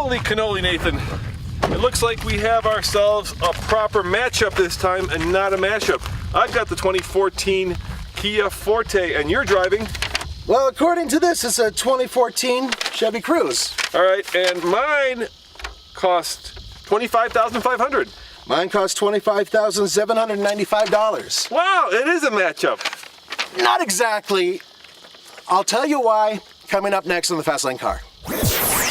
Holy cannoli, Nathan. It looks like we have ourselves a proper matchup this time and not a mashup. I've got the 2014 Kia Forte and you're driving. Well, according to this, it's a 2014 Chevy Cruze. All right, and mine cost $25,500. Mine cost $25,795. Wow, it is a matchup. Not exactly. I'll tell you why coming up next on the Fast Lane Car.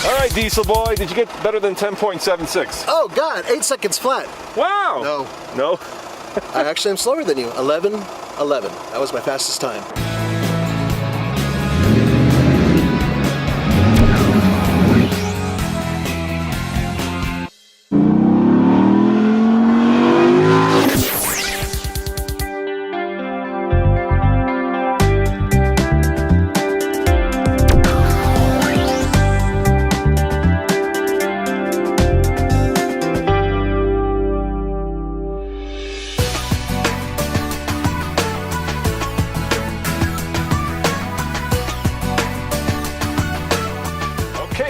All right, Diesel Boy, did you get better than 10.76? Oh God, 8 seconds flat. Wow. No? I actually am slower than you. 11:11. That was my fastest time.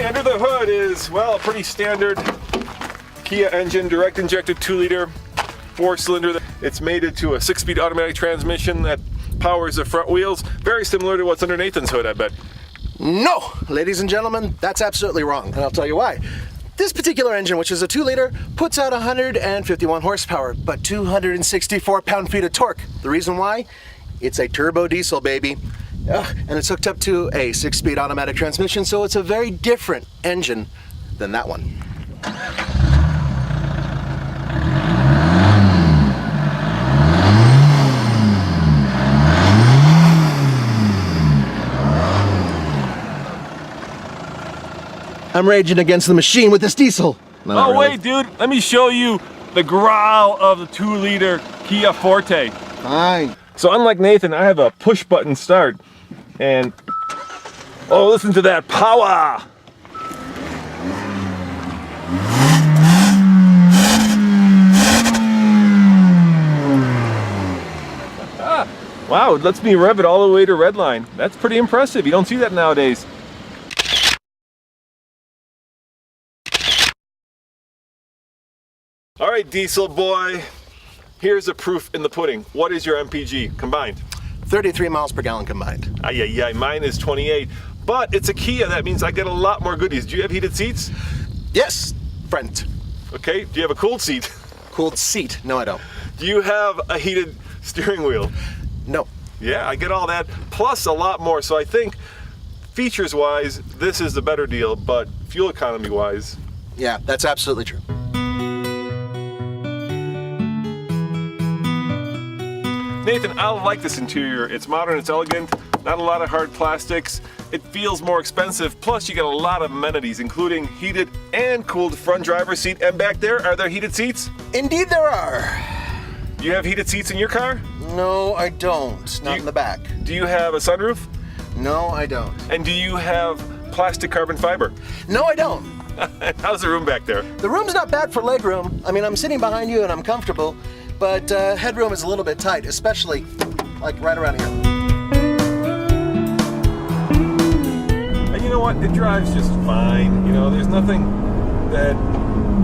Under the hood is, well, a pretty standard Kia engine, direct injected 2-liter, 4-cylinder. It's mated to a 6-speed automatic transmission that powers the front wheels. Very similar to what's under Nathan's hood, I bet. No, ladies and gentlemen, that's absolutely wrong, and I'll tell you why. This particular engine, which is a 2-liter, puts out 151 horsepower, but 264 pound-feet of torque. The reason why? It's a turbo diesel, baby. And it's hooked up to a 6-speed automatic transmission, so it's a very different engine than that one. I'm raging against the machine with this diesel. No, oh, really. Wait, dude, let me show you the growl of the 2-liter Kia Forte. Fine. So unlike Nathan, I have a push-button start. And, oh, listen to that power! Wow, it lets me rev it all the way to redline. That's pretty impressive. You don't see that nowadays. All right, Diesel Boy, here's the proof in the pudding. What is your MPG combined? 33 miles per gallon combined. Ay, mine is 28, but it's a Kia. That means I get a lot more goodies. Do you have heated seats? Yes, front. Okay, do you have a cooled seat? Cooled seat? No, I don't. Do you have a heated steering wheel? No. Yeah, I get all that, plus a lot more. So I think features-wise, this is the better deal, but fuel economy-wise. Yeah, that's absolutely true. Nathan, I like this interior. It's modern, it's elegant, not a lot of hard plastics. It feels more expensive, plus you get a lot of amenities, including heated and cooled front driver's seat. And back there, are there heated seats? Indeed there are. Do you have heated seats in your car? No, I don't. Not in the back. Do you have a sunroof? No, I don't. And do you have plastic carbon fiber? No, I don't. How's the room back there? The room's not bad for leg room. I mean, I'm sitting behind you and I'm comfortable, but headroom is a little bit tight, especially like right around here. And you know what? It drives just fine. You know, there's nothing that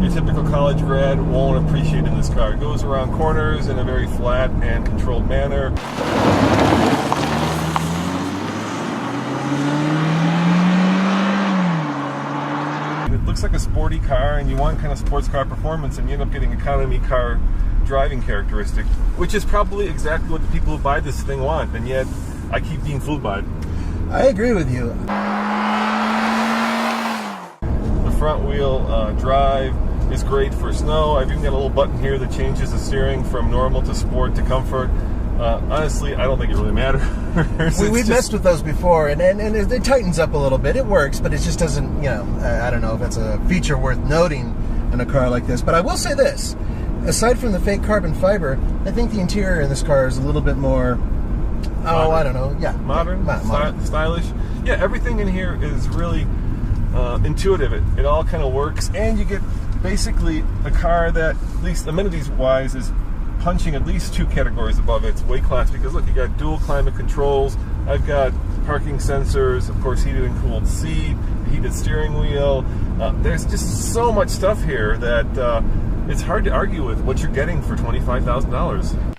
your typical college grad won't appreciate in this car. It goes around corners in a very flat and controlled manner. It looks like a sporty car, and you want kind of sports car performance, and you end up getting economy car driving characteristic, which is probably exactly what the people who buy this thing want, and yet I keep being fooled by it. I agree with you. The front wheel drive is great for snow. I've even got a little button here that changes the steering from normal to sport to comfort. Honestly, I don't think it really matters. We've messed with those before, and it tightens up a little bit. It works, but it just doesn't, you know, I don't know if it's a feature worth noting in a car like this. But I will say this, aside from the fake carbon fiber, I think the interior in this car is a little bit more, modern. I don't know, yeah. Modern, stylish. Yeah, everything in here is really intuitive. It all kind of works, and you get basically a car that, at least amenities-wise, is punching at least 2 categories above its weight class, because look, you got dual climate controls, I've got parking sensors, of course heated and cooled seat, heated steering wheel. There's just so much stuff here that it's hard to argue with what you're getting for $25,000.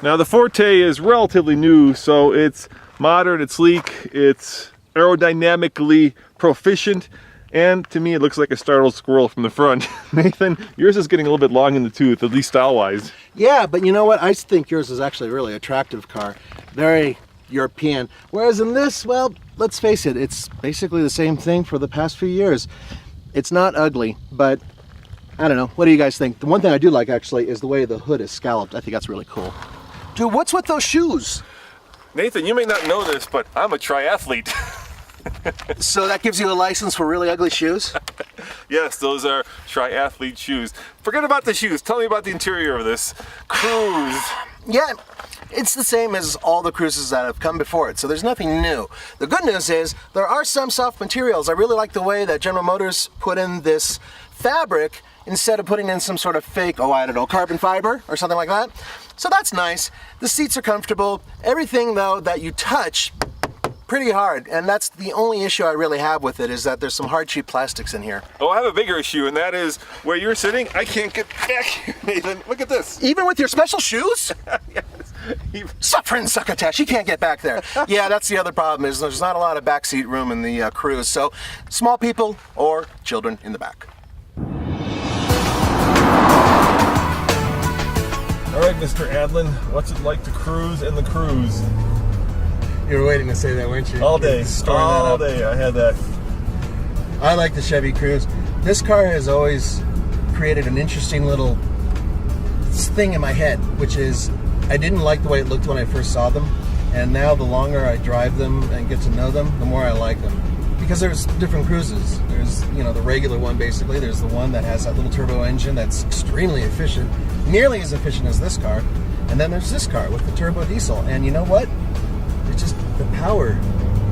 Now the Forte is relatively new, so it's modern, it's sleek, it's aerodynamically proficient, and to me it looks like a startled squirrel from the front. Nathan, yours is getting a little bit long in the tooth, at least style-wise. Yeah, but you know what? I think yours is actually a really attractive car. Very European. Whereas in this, well, let's face it, it's basically the same thing for the past few years. It's not ugly, but I don't know. What do you guys think? The one thing I do like, actually, is the way the hood is scalloped. I think that's really cool. Dude, what's with those shoes? Nathan, you may not know this, but I'm a triathlete. So that gives you a license for really ugly shoes? Yes, those are triathlete shoes. Forget about the shoes. Tell me about the interior of this Cruze. Yeah, it's the same as all the Cruzes that have come before it, so there's nothing new. The good news is there are some soft materials. I really like the way that General Motors put in this fabric instead of putting in some sort of fake, I don't know, carbon fiber or something like that. So that's nice. The seats are comfortable. Everything, though, that you touch, pretty hard, and that's the only issue I really have with it, is that there's some hard, cheap plastics in here. Oh, I have a bigger issue, and that is where you're sitting, I can't get back here, Nathan. Look at this. Even with your special shoes? Yes. Suffering succotash, you can't get back there. Yeah, that's the other problem, is there's not a lot of backseat room in the Cruze, so small people or children in the back. All right, Mr. Adlin, what's it like to cruise in the Cruze? You were waiting to say that, weren't you? All day, all day, I had that. I like the Chevy Cruze. This car has always created an interesting little thing in my head, which is I didn't like the way it looked when I first saw them, and now the longer I drive them and get to know them, the more I like them. Because there's different Cruzes. There's, the regular one basically. There's the one that has that little turbo engine that's extremely efficient, nearly as efficient as this car. And then there's this car with the turbo diesel. And you know what? It's just the power.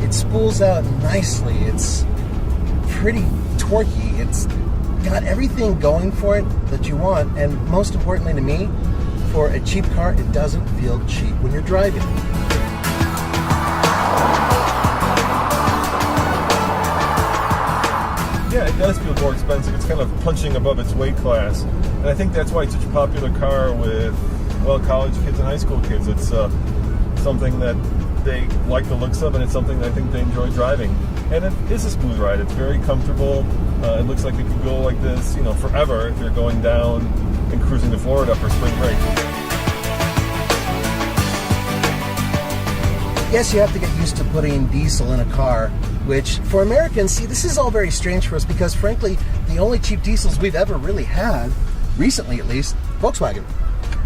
It spools out nicely. It's pretty torquey. It's got everything going for it that you want. And most importantly to me, for a cheap car, it doesn't feel cheap when you're driving it. Yeah, it does feel more expensive. It's kind of punching above its weight class. And I think that's why it's such a popular car with, college kids and high school kids. It's something that they like the looks of, and it's something that I think they enjoy driving. And it is a smooth ride. It's very comfortable. It looks like it could go like this, forever if you're going down and cruising to Florida for spring break. Yes, you have to get used to putting diesel in a car, which for Americans, see, this is all very strange for us because frankly, the only cheap diesels we've ever really had, recently at least, Volkswagen.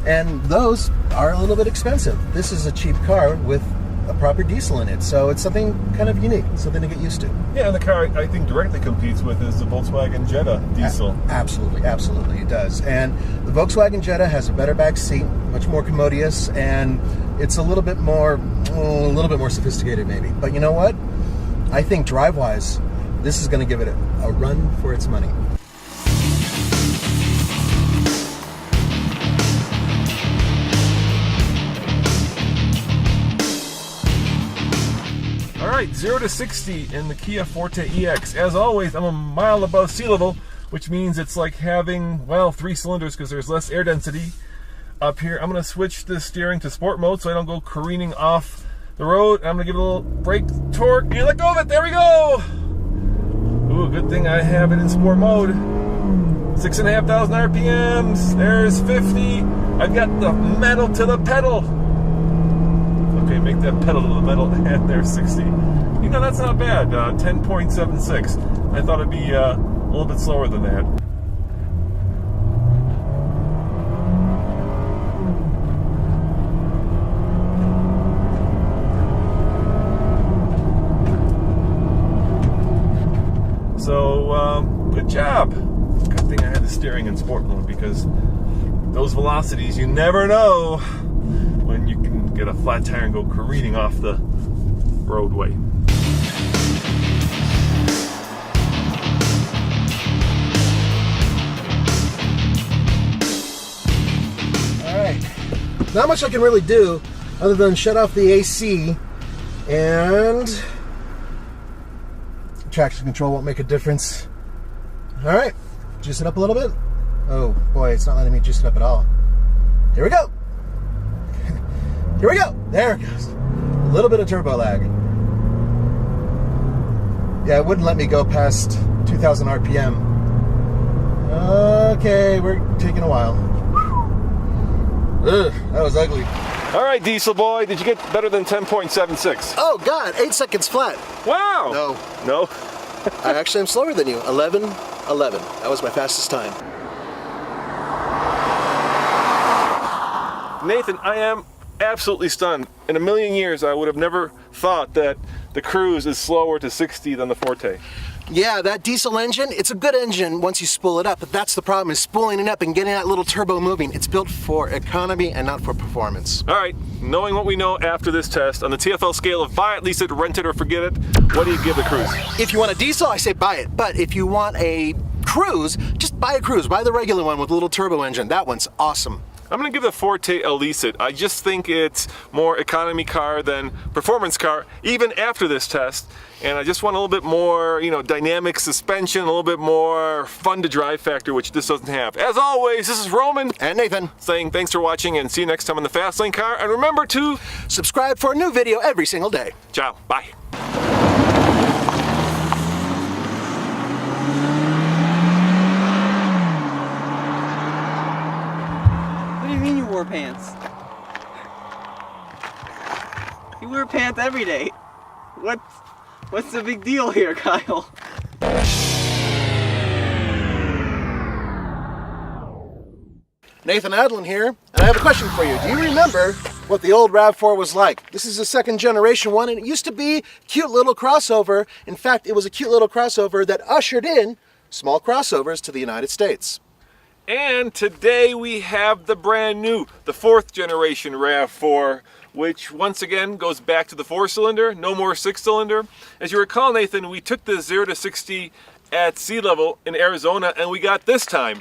And those are a little bit expensive. This is a cheap car with a proper diesel in it, so it's something kind of unique, something to get used to. Yeah, and the car I think directly competes with is the Volkswagen Jetta diesel. Absolutely, absolutely, it does. And the Volkswagen Jetta has a better back seat, much more commodious, and it's a little bit more sophisticated maybe. But you know what? I think drive-wise, this is going to give it a run for its money. All right, 0 to 60 in the Kia Forte EX. As always, I'm a mile above sea level, which means it's like having, 3 cylinders because there's less air density up here. I'm going to switch the steering to sport mode so I don't go careening off the road. I'm going to give it a little brake torque and let go of it. There we go. Ooh, good thing I have it in sport mode. 6,500 RPMs. There's 50. I've got the metal to the pedal. Okay, make that pedal to the metal, and there's 60. That's not bad. 10.76. I thought it'd be a little bit slower than that. So, good job. Good thing I had the steering in sport mode, because those velocities, you never know when you can get a flat tire and go careening off the roadway. Alright, not much I can really do other than shut off the AC and traction control won't make a difference. All right, juice it up a little bit. Oh boy, it's not letting me juice it up at all. Here we go. Here we go. There it goes. A little bit of turbo lag. Yeah, it wouldn't let me go past 2,000 RPM. Okay, we're taking a while. Ugh, that was ugly. All right, Diesel Boy, did you get better than 10.76? Oh God, 8 seconds flat. Wow. No? I actually am slower than you. 11:11. That was my fastest time. Nathan, I am absolutely stunned. In a million years, I would have never thought that the Cruze is slower to 60 than the Forte. Yeah, that diesel engine, it's a good engine once you spool it up, but that's the problem, is spooling it up and getting that little turbo moving. It's built for economy and not for performance. All right, knowing what we know after this test, on the TFL scale of buy it, lease it, rent it, or forget it, what do you give the Cruze? If you want a diesel, I say buy it. But if you want a Cruze, just buy a Cruze. Buy the regular one with a little turbo engine. That one's awesome. I'm gonna give the Forte a lease it. I just think it's more economy car than performance car, even after this test. And I just want a little bit more, dynamic suspension, a little bit more fun to drive factor, which this doesn't have. As always, this is Roman. And Nathan. Saying thanks for watching and see you next time on the Fast Lane Car. And remember to subscribe for a new video every single day. Ciao, bye. What do you mean you wore pants? You wear pants every day. What's the big deal here, Kyle? Nathan Adlin here, and I have a question for you. Do you remember what the old RAV4 was like? This is a second generation one, and it used to be a cute little crossover. In fact, it was a cute little crossover that ushered in small crossovers to the United States. And today we have the brand new, the 4th generation RAV4, which once again goes back to the 4-cylinder, no more 6-cylinder. As you recall, Nathan, we took the 0 to 60 at sea level in Arizona, and we got this time.